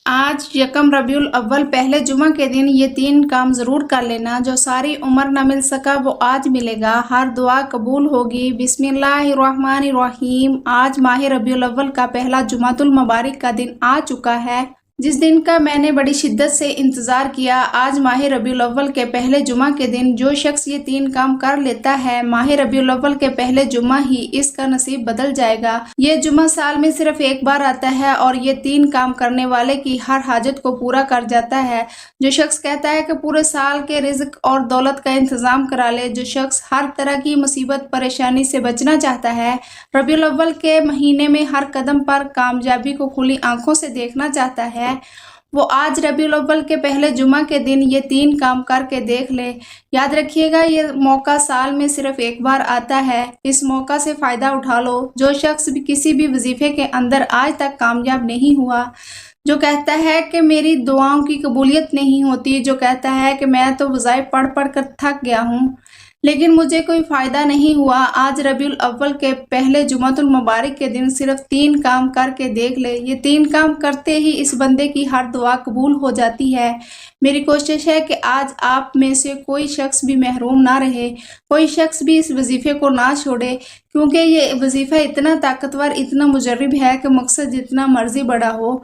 آج یکم ربیع الاول پہلے جمعہ کے دن یہ 3 کام ضرور کر لینا جو ساری عمر نہ مل سکا وہ آج ملے گا، ہر دعا قبول ہوگی۔ بسم اللہ الرحمن الرحیم۔ آج ماہ ربیع الاول کا پہلا جمعۃ المبارک کا دن آ چکا ہے، جس دن کا میں نے بڑی شدت سے انتظار کیا۔ آج ماہ ربیع الاول کے پہلے جمعہ کے دن جو شخص یہ 3 کام کر لیتا ہے، ماہ ربیع الاول کے پہلے جمعہ ہی اس کا نصیب بدل جائے گا۔ یہ جمعہ سال میں صرف ایک بار آتا ہے اور یہ 3 کام کرنے والے کی ہر حاجت کو پورا کر جاتا ہے۔ جو شخص کہتا ہے کہ پورے سال کے رزق اور دولت کا انتظام کرا لے، جو شخص ہر طرح کی مصیبت پریشانی سے بچنا چاہتا ہے، ربیع الاول کے مہینے میں ہر قدم پر کامیابی کو کھلی آنکھوں سے دیکھنا چاہتا ہے، وہ آج ربیع الاول کے پہلے جمعہ کے دن یہ 3 کام کر کے دیکھ لے۔ یاد رکھیے گا، یہ موقع سال میں صرف ایک بار آتا ہے، اس موقع سے فائدہ اٹھا لو۔ جو شخص بھی کسی بھی وظیفے کے اندر آج تک کامیاب نہیں ہوا، جو کہتا ہے کہ میری دعاؤں کی قبولیت نہیں ہوتی، جو کہتا ہے کہ میں تو وظائف پڑھ پڑھ کر تھک گیا ہوں لیکن مجھے کوئی فائدہ نہیں ہوا، آج ربیع الاول کے پہلے جمعۃ المبارک کے دن صرف 3 کام کر کے دیکھ لے۔ یہ 3 کام کرتے ہی اس بندے کی ہر دعا قبول ہو جاتی ہے۔ میری کوشش ہے کہ آج آپ میں سے کوئی شخص بھی محروم نہ رہے، کوئی شخص بھی اس وظیفے کو نہ چھوڑے، کیونکہ یہ وظیفہ اتنا طاقتور، اتنا مجرب ہے کہ مقصد جتنا مرضی بڑا ہو،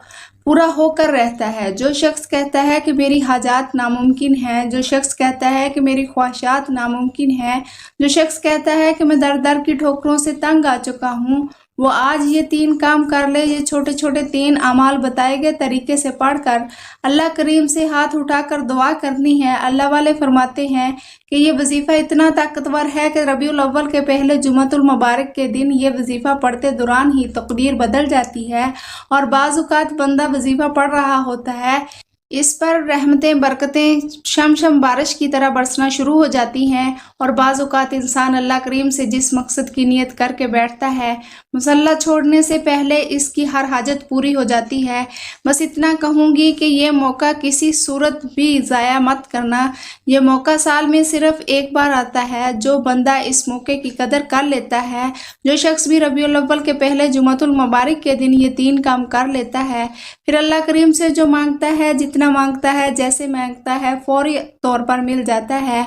پورا ہو کر رہتا ہے۔ جو شخص کہتا ہے کہ میری حاجات ناممکن ہیں، جو شخص کہتا ہے کہ میری خواہشات ناممکن ہیں، جو شخص کہتا ہے کہ میں در در کی ٹھوکروں سے تنگ آ چکا ہوں، وہ آج یہ 3 کام کر لے۔ یہ چھوٹے چھوٹے 3 اعمال بتائے گئے طریقے سے پڑھ کر اللہ کریم سے ہاتھ اٹھا کر دعا کرنی ہے۔ اللہ والے فرماتے ہیں کہ یہ وظیفہ اتنا طاقتور ہے کہ ربیع الاول کے پہلے جمعۃ المبارک کے دن یہ وظیفہ پڑھتے دوران ہی تقدیر بدل جاتی ہے، اور بعض اوقات بندہ وظیفہ پڑھ رہا ہوتا ہے، اس پر رحمتیں برکتیں شم بارش کی طرح برسنا شروع ہو جاتی ہیں، اور بعض اوقات انسان اللہ کریم سے جس مقصد کی نیت کر کے بیٹھتا ہے، مصلی چھوڑنے سے پہلے اس کی ہر حاجت پوری ہو جاتی ہے۔ بس اتنا کہوں گی کہ یہ موقع کسی صورت بھی ضائع مت کرنا۔ یہ موقع سال میں صرف ایک بار آتا ہے، جو بندہ اس موقع کی قدر کر لیتا ہے، جو شخص بھی ربیع الاول کے پہلے جمعۃ المبارک کے دن یہ 3 کام کر لیتا ہے، پھر اللہ کریم سے جو مانگتا ہے، جتنا مانگتا ہے، جیسے مانگتا ہے، فوری طور پر مل جاتا ہے۔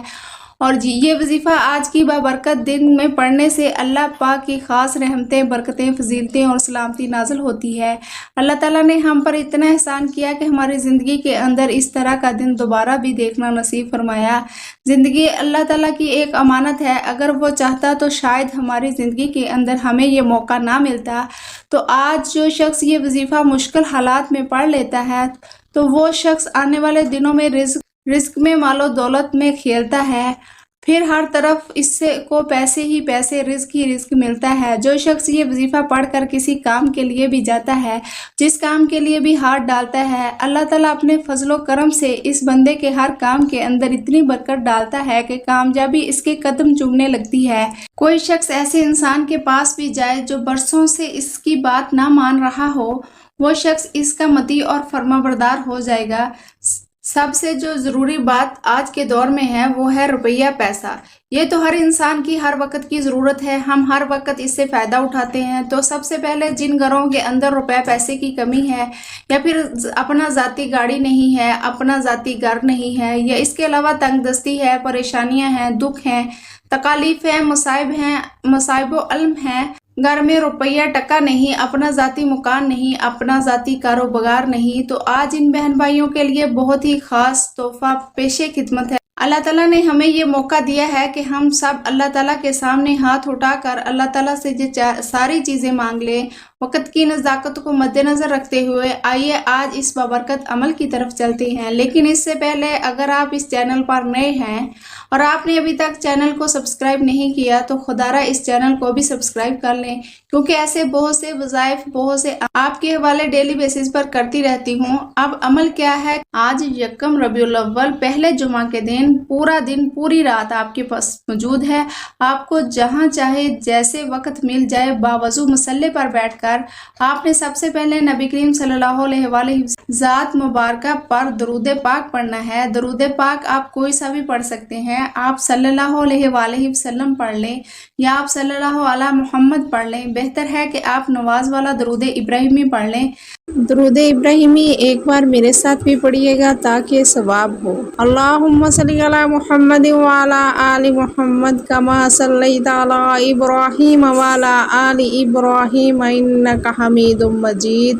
اور یہ وظیفہ آج کی بابرکت دن میں پڑھنے سے اللہ پاک کی خاص رحمتیں، برکتیں، فضیلتیں اور سلامتی نازل ہوتی ہے۔ اللہ تعالیٰ نے ہم پر اتنا احسان کیا کہ ہماری زندگی کے اندر اس طرح کا دن دوبارہ بھی دیکھنا نصیب فرمایا۔ زندگی اللہ تعالیٰ کی ایک امانت ہے، اگر وہ چاہتا تو شاید ہماری زندگی کے اندر ہمیں یہ موقع نہ ملتا۔ تو آج جو شخص یہ وظیفہ مشکل حالات میں پڑھ لیتا ہے، تو وہ شخص آنے والے دنوں میں رزق میں، مال و دولت میں کھیلتا ہے، پھر ہر طرف اس سے کو پیسے ہی پیسے، رزق ہی رزق ملتا ہے۔ جو شخص یہ وظیفہ پڑھ کر کسی کام کے لیے بھی جاتا ہے، جس کام کے لیے بھی ہاتھ ڈالتا ہے، اللہ تعالیٰ اپنے فضل و کرم سے اس بندے کے ہر کام کے اندر اتنی برکت ڈالتا ہے کہ کامیابی اس کے قدم چومنے لگتی ہے۔ کوئی شخص ایسے انسان کے پاس بھی جائے جو برسوں سے اس کی بات نہ مان رہا ہو، وہ شخص اس کا مطیع اور فرما بردار ہو جائے گا۔ سب سے جو ضروری بات آج کے دور میں ہے وہ ہے روپیہ، پیسہ۔ یہ تو ہر انسان کی ہر وقت کی ضرورت ہے، ہم ہر وقت اس سے فائدہ اٹھاتے ہیں۔ تو سب سے پہلے جن گھروں کے اندر روپے پیسے کی کمی ہے، یا پھر اپنا ذاتی گاڑی نہیں ہے، اپنا ذاتی گھر نہیں ہے، یا اس کے علاوہ تنگ دستی ہے، پریشانیاں ہیں، دکھ ہیں، تکالیف ہیں، مصائب و علم ہیں، گھر میں روپیہ ٹکا نہیں، اپنا ذاتی مکان نہیں، اپنا ذاتی کاروبار نہیں، تو آج ان بہن بھائیوں کے لیے بہت ہی خاص تحفہ پیش خدمت ہے۔ اللہ تعالیٰ نے ہمیں یہ موقع دیا ہے کہ ہم سب اللہ تعالیٰ کے سامنے ہاتھ اٹھا کر اللہ تعالیٰ سے ساری چیزیں مانگ لیں۔ وقت کی نزاکت کو مد نظر رکھتے ہوئے آئیے آج اس بابرکت عمل کی طرف چلتے ہیں۔ لیکن اس سے پہلے اگر آپ اس چینل پر نئے ہیں اور آپ نے ابھی تک چینل کو سبسکرائب نہیں کیا تو خدارہ اس چینل کو بھی سبسکرائب کر لیں، کیونکہ ایسے بہت سے وظائف، بہت سے آپ کے حوالے ڈیلی بیسس پر کرتی رہتی ہوں۔ اب عمل کیا ہے؟ آج یکم ربیع الاول پہلے جمعہ کے دن پورا دن، پوری رات آپ کے پاس موجود ہے۔ آپ کو جہاں چاہے جیسے وقت مل جائے، باوضو مصلی پر بیٹھ کر آپ نے سب سے پہلے نبی کریم صلی اللہ علیہ وآلہ ذات مبارکہ پر درود پاک پڑھنا ہے۔ درود پاک آپ کوئی سا بھی پڑھ سکتے ہیں، آپ صلی اللہ علیہ وآلہ وسلم پڑھ لیں یا آپ صلی اللہ علیہ محمد پڑھ لیں۔ بہتر ہے کہ آپ نواز والا درود ابراہیمی پڑھ لیں۔ درود ابراہیمی ایک بار میرے ساتھ بھی پڑھیے گا تاکہ ثواب ہو۔ اللہم صلی علی محمد وعلی آل محمد کما صلیت علی ابراہیم وعلی آل ابراہیم انک حمید مجید۔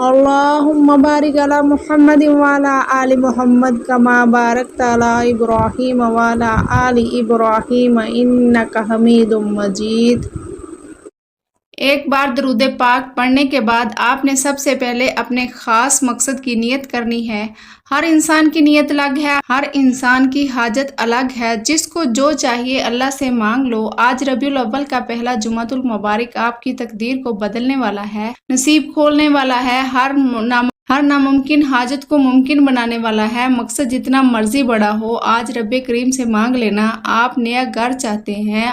اللہم بارک علی محمد وعلی آل محمد کما بارکت علی ابراہیم وعلی آل ابراہیم انک حمید مجید۔ ایک بار درود پاک پڑھنے کے بعد آپ نے سب سے پہلے اپنے خاص مقصد کی نیت کرنی ہے۔ ہر انسان کی نیت الگ ہے، ہر انسان کی حاجت الگ ہے، جس کو جو چاہیے اللہ سے مانگ لو۔ آج ربیع الاول کا پہلا جمعۃ المبارک آپ کی تقدیر کو بدلنے والا ہے، نصیب کھولنے والا ہے، ہر ناممکن حاجت کو ممکن بنانے والا ہے۔ مقصد جتنا مرضی بڑا ہو، آج رب کریم سے مانگ لینا۔ آپ نیا گھر چاہتے ہیں،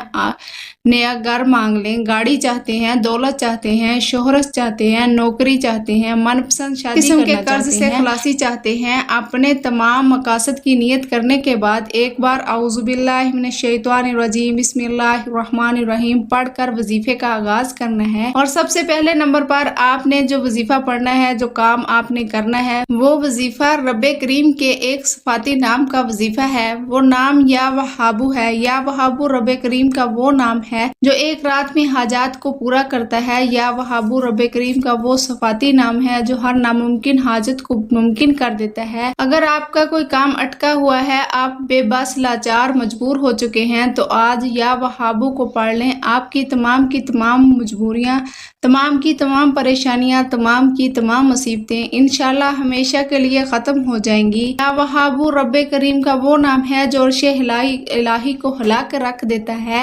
نیا گھر مانگ لیں۔ گاڑی چاہتے ہیں، دولت چاہتے ہیں، شہرت چاہتے ہیں، نوکری چاہتے ہیں، من پسند شادی قسم کے قرض سے خلاصی چاہتے ہیں۔ اپنے تمام مقاصد کی نیت کرنے کے بعد ایک بار اعوذ باللہ من الشیطان الرجیم بسم اللہ الرحمن الرحیم پڑھ کر وظیفے کا آغاز کرنا ہے۔ اور سب سے پہلے نمبر پر آپ نے جو وظیفہ پڑھنا ہے، جو کام آپ نے کرنا ہے، وہ وظیفہ رب کریم کے ایک صفاتی نام کا وظیفہ ہے۔ وہ نام یا وہابو ہے۔ یا وہابو رب کریم کا وہ نام ہے جو ایک رات میں حاجات کو پورا کرتا ہے۔ یا وہابو رب کریم کا وہ صفاتی نام ہے جو ہر ناممکن حاجت کو ممکن کر دیتا ہے۔ اگر آپ کا کوئی کام اٹکا ہوا ہے، آپ بے بس لاچار مجبور ہو چکے ہیں، تو آج یا وہابو کو پڑھ لیں۔ آپ کی تمام مجبوریاں، تمام کی تمام پریشانیاں، تمام کی تمام مصیبتیں انشاءاللہ ہمیشہ کے لیے ختم ہو جائیں گی۔ یا وہابو رب کریم کا وہ نام ہے جو عرش الہی کو ہلا کر رکھ دیتا ہے،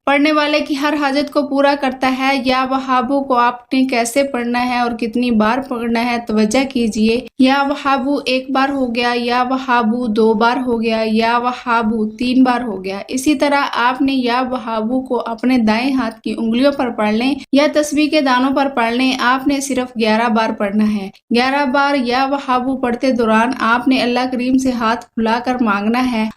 پڑھنے والے کی ہر حاجت کو پورا کرتا ہے۔ یا وہابو کو آپ نے کیسے پڑھنا ہے اور کتنی بار پڑھنا ہے، توجہ کیجئے۔ یا وہابو ایک بار ہو گیا، یا وہابو 2 بار ہو گیا، یا وہابو 3 بار ہو گیا۔ اسی طرح آپ نے یا وہابو کو اپنے دائیں ہاتھ کی انگلیوں پر پڑھ لیں یا تسبیح کے دانوں پر پڑھ لیں۔ آپ نے صرف 11 بار پڑھنا ہے۔ 11 بار یا وہابو پڑھتے دوران آپ نے اللہ کریم سے ہاتھ پھلا کر مانگنا ہے،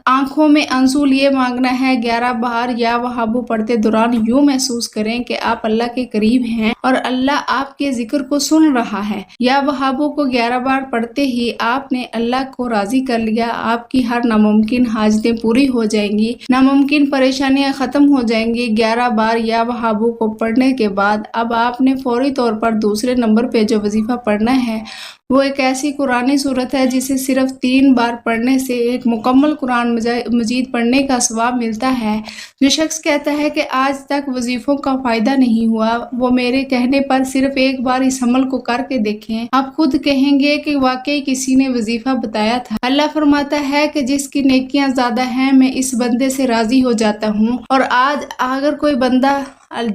آنکھوں میں آنسو لیے مانگنا ہے۔ 11 بار یا وہابو پڑھتے دوران یوں محسوس کریں کہ آپ اللہ کے قریب ہیں اور اللہ آپ کے ذکر کو سن رہا ہے۔ یا وہابو کو 11 بار پڑھتے ہی آپ نے اللہ کو راضی کر لیا۔ آپ کی ہر ناممکن حاجتیں پوری ہو جائیں گی، ناممکن پریشانیاں ختم ہو جائیں گی۔ 11 بار یا وہابو کو پڑھنے کے بعد اب آپ نے فوری طور پر دوسرے نمبر پہ جو وظیفہ پڑھنا ہے، وہ ایک ایسی قرآنی صورت ہے جسے صرف 3 بار پڑھنے سے ایک مکمل قرآن مجید پڑھنے کا ثواب ملتا ہے۔ جو شخص کہتا ہے کہ آج تک وظیفوں کا فائدہ نہیں ہوا، وہ میرے کہنے پر صرف ایک بار اس عمل کو کر کے دیکھیں، آپ خود کہیں گے کہ واقعی کسی نے وظیفہ بتایا تھا۔ اللہ فرماتا ہے کہ جس کی نیکیاں زیادہ ہیں، میں اس بندے سے راضی ہو جاتا ہوں۔ اور آج اگر کوئی بندہ،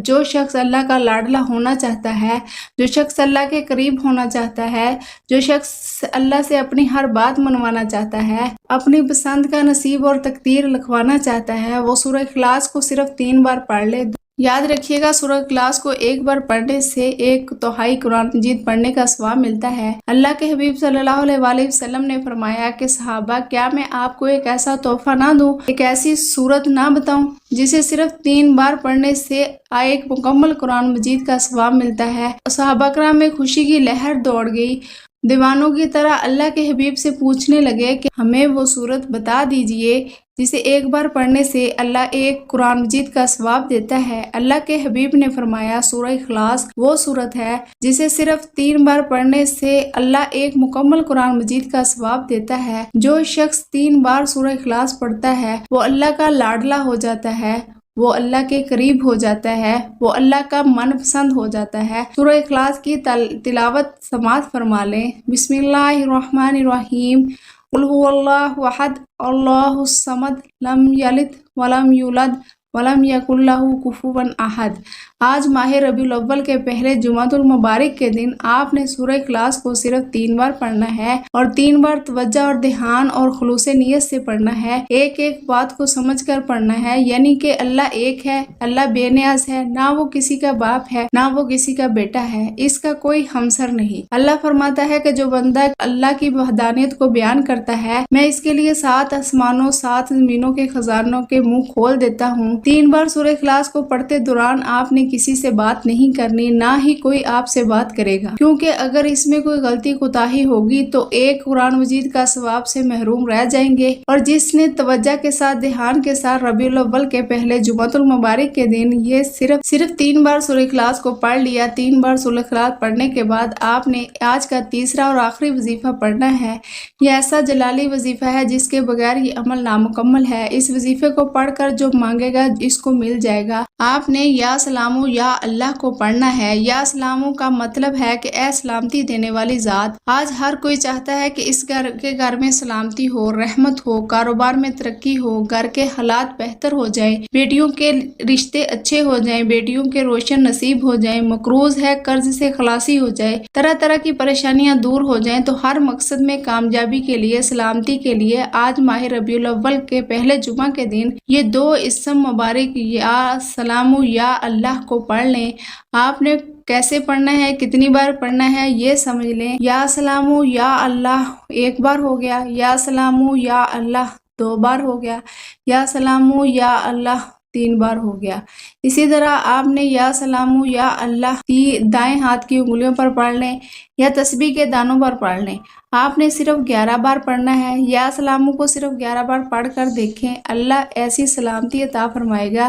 جو شخص اللہ کا لاڈلا ہونا چاہتا ہے، جو شخص اللہ کے قریب ہونا چاہتا ہے، جو شخص اللہ سے اپنی ہر بات منوانا چاہتا ہے، اپنی پسند کا نصیب اور تقدیر لکھوانا چاہتا ہے، وہ سورہ اخلاص کو صرف 3 بار پڑھ لے۔ یاد رکھیے گا، سورہ اخلاص کو ایک بار پڑھنے سے 1/4 قرآن مجید پڑھنے کا ثواب ملتا ہے۔ اللہ کے حبیب صلی اللہ علیہ وآلہ وسلم نے فرمایا کہ صحابہ، کیا میں آپ کو ایک ایسا تحفہ نہ دوں، ایک ایسی سورت نہ بتاؤں جسے صرف 3 بار پڑھنے سے ایک مکمل قرآن مجید کا ثواب ملتا ہے؟ صحابہ کرام میں خوشی کی لہر دوڑ گئی، دیوانوں کی طرح اللہ کے حبیب سے پوچھنے لگے کہ ہمیں وہ سورت بتا دیجئے جسے ایک بار پڑھنے سے اللہ ایک قرآن مجید کا ثواب دیتا ہے۔ اللہ کے حبیب نے فرمایا، سورہ اخلاص وہ سورت ہے جسے صرف 3 بار پڑھنے سے اللہ ایک مکمل قرآن مجید کا ثواب دیتا ہے۔ جو شخص 3 بار سورہ اخلاص پڑھتا ہے، وہ اللہ کا لاڈلا ہو جاتا ہے، وہ اللہ کے قریب ہو جاتا ہے، وہ اللہ کا من پسند ہو جاتا ہے۔ سورہ اخلاص کی تلاوت سماعت فرما لیں۔ بسم اللہ الرحمن الرحیم، قل هو اللہ احد اللہ الصمد لم یلد ولم یولد ولم یکن لہ کفوا احد۔ آج ماہ ربیع الاول کے پہلے جمعۃ المبارک کے دن آپ نے سورہ اخلاص کو صرف 3 بار پڑھنا ہے، اور 3 بار توجہ اور دھیان اور خلوص نیت سے پڑھنا ہے۔ ایک ایک بات کو سمجھ کر پڑھنا ہے، یعنی کہ اللہ ایک ہے، اللہ بے نیاز ہے، نہ وہ کسی کا باپ ہے، نہ وہ کسی کا بیٹا ہے، اس کا کوئی ہمسر نہیں۔ اللہ فرماتا ہے کہ جو بندہ اللہ کی وحدانیت کو بیان کرتا ہے، میں اس کے لیے 7 آسمانوں 7 زمینوں کے خزانوں کے منہ کھول دیتا ہوں۔ 3 بار سورہ اخلاص کو پڑھتے دوران آپ نے کسی سے بات نہیں کرنی، نہ ہی کوئی آپ سے بات کرے گا، کیونکہ اگر اس میں کوئی غلطی کوتاہی ہوگی تو ایک قرآن مجید کا ثواب سے محروم رہ جائیں گے۔ اور جس نے توجہ کے ساتھ دھیان کے ساتھ ربیع الاول کے پہلے جمعۃ المبارک کے دن یہ صرف 3 بار سورہ اخلاص کو پڑھ لیا، 3 بار سورہ اخلاص پڑھنے کے بعد آپ نے آج کا تیسرا اور آخری وظیفہ پڑھنا ہے۔ یہ ایسا جلالی وظیفہ ہے جس کے بغیر یہ عمل نامکمل ہے۔ اس وظیفے کو پڑھ کر جو مانگے گا اس کو مل جائے گا۔ آپ نے یا سلامو یا اللہ کو پڑھنا ہے۔ یا سلامو کا مطلب ہے کہ اے سلامتی دینے والی ذات، آج ہر کوئی چاہتا ہے کہ اس گھر میں سلامتی ہو، رحمت ہو، کاروبار میں ترقی ہو، گھر کے حالات بہتر ہو جائیں، بیٹیوں کے رشتے اچھے ہو جائیں، بیٹیوں کے روشن نصیب ہو جائیں، مقروض ہے قرض سے خلاصی ہو جائے، طرح طرح کی پریشانیاں دور ہو جائیں۔ تو ہر مقصد میں کامیابی کے لیے، سلامتی کے لیے آج ماہ ربیع الاول کے پہلے جمعہ کے دن یہ 2 اسم مبارک یا سلامو یا اللہ کو پڑھ لیں۔ آپ نے کیسے پڑھنا ہے، کتنی بار پڑھنا ہے یہ سمجھ لیں۔ یا سلامو یا اللہ 1 بار ہو گیا، یا سلامو یا اللہ 2 بار ہو گیا، یا سلامو یا اللہ 3 بار ہو گیا۔ اسی طرح آپ نے یا سلامو یا اللہ دائیں ہاتھ کی انگلیوں پر پڑھ لیں یا تسبیح کے دانوں پر پڑھ لیں۔ آپ نے صرف 11 بار پڑھنا ہے۔ یا سلامو کو صرف 11 بار پڑھ کر دیکھیں، اللہ ایسی سلامتی عطا فرمائے گا،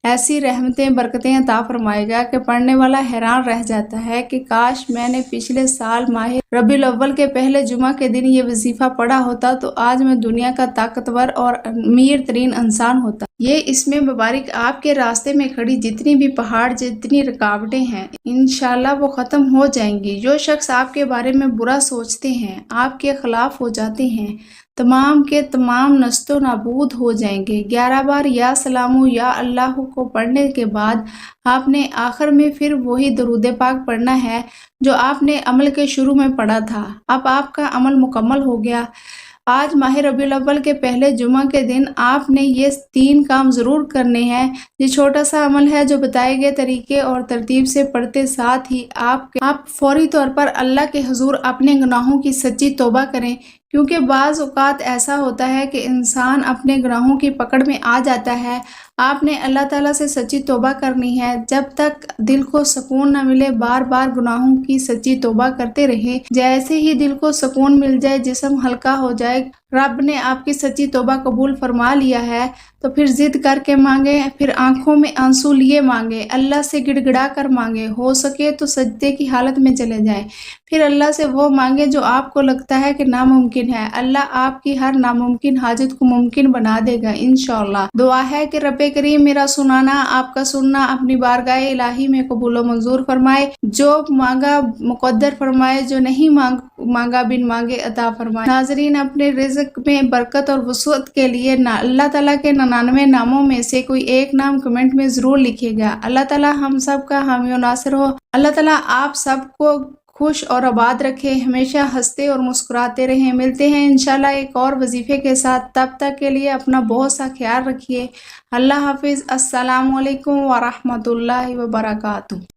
ایسی رحمتیں برکتیں عطا فرمائے گا کہ پڑھنے والا حیران رہ جاتا ہے کہ کاش میں نے پچھلے سال ماہ ربیع الاول کے پہلے جمعہ کے دن یہ وظیفہ پڑھا ہوتا تو آج میں دنیا کا طاقتور اور امیر ترین انسان ہوتا۔ یہ اسم مبارک آپ کے راستے میں کھڑی جتنی بھی پہاڑ، جتنی رکاوٹیں ہیں، انشاءاللہ وہ ختم ہو جائیں گی۔ جو شخص آپ کے بارے میں برا سوچتے ہیں، آپ کے خلاف ہو جاتے ہیں، تمام کے تمام نست و نابود ہو جائیں گے۔ 11 بار یا سلامو یا اللہ کو پڑھنے کے بعد آپ نے آخر میں پھر وہی درود پاک پڑھنا ہے جو آپ نے عمل کے شروع میں پڑھا تھا۔ اب آپ کا عمل مکمل ہو گیا۔ آج ماہ ربیع الاول کے پہلے جمعہ کے دن آپ نے یہ 3 کام ضرور کرنے ہیں۔ یہ چھوٹا سا عمل ہے جو بتائے گئے طریقے اور ترتیب سے پڑھتے ساتھ ہی آپ فوری طور پر اللہ کے حضور اپنے گناہوں کی سچی توبہ کریں، کیونکہ بعض اوقات ایسا ہوتا ہے کہ انسان اپنے گناہوں کی پکڑ میں آ جاتا ہے۔ آپ نے اللہ تعالیٰ سے سچی توبہ کرنی ہے۔ جب تک دل کو سکون نہ ملے بار بار گناہوں کی سچی توبہ کرتے رہیں۔ جیسے ہی دل کو سکون مل جائے، جسم ہلکا ہو جائے، رب نے آپ کی سچی توبہ قبول فرما لیا ہے تو پھر ضد کر کے مانگے، پھر آنکھوں میں آنسو لیے مانگے، اللہ سے گڑ گڑا کر مانگے، ہو سکے تو سجدے کی حالت میں چلے جائیں، پھر اللہ سے وہ مانگے جو آپ کو لگتا ہے کہ ناممکن ہے۔ اللہ آپ کی ہر ناممکن حاجت کو ممکن بنا دے گا انشاءاللہ۔ دعا ہے کہ رب کریم میرا سنانا، آپ کا سننا اپنی بارگاہ الہی میں قبول و منظور فرمائے، جو مانگا مقدر فرمائے، جو نہیں مانگا بن مانگے عطا فرمائے۔ ناظرین، اپنے رزق میں برکت اور وسعت کے لیے اللہ تعالیٰ کے 99 ناموں میں سے کوئی ایک نام کمنٹ میں ضرور لکھیے گا۔ اللہ تعالیٰ ہم سب کا حامی و ناصر ہو۔ اللہ تعالیٰ آپ سب کو خوش اور آباد رکھے، ہمیشہ ہنستے اور مسکراتے رہیں۔ ملتے ہیں انشاءاللہ ایک اور وظیفے کے ساتھ، تب تک کے لیے اپنا بہت سا خیال رکھیے۔ اللہ حافظ۔ السلام علیکم ورحمۃ اللہ وبرکاتہ۔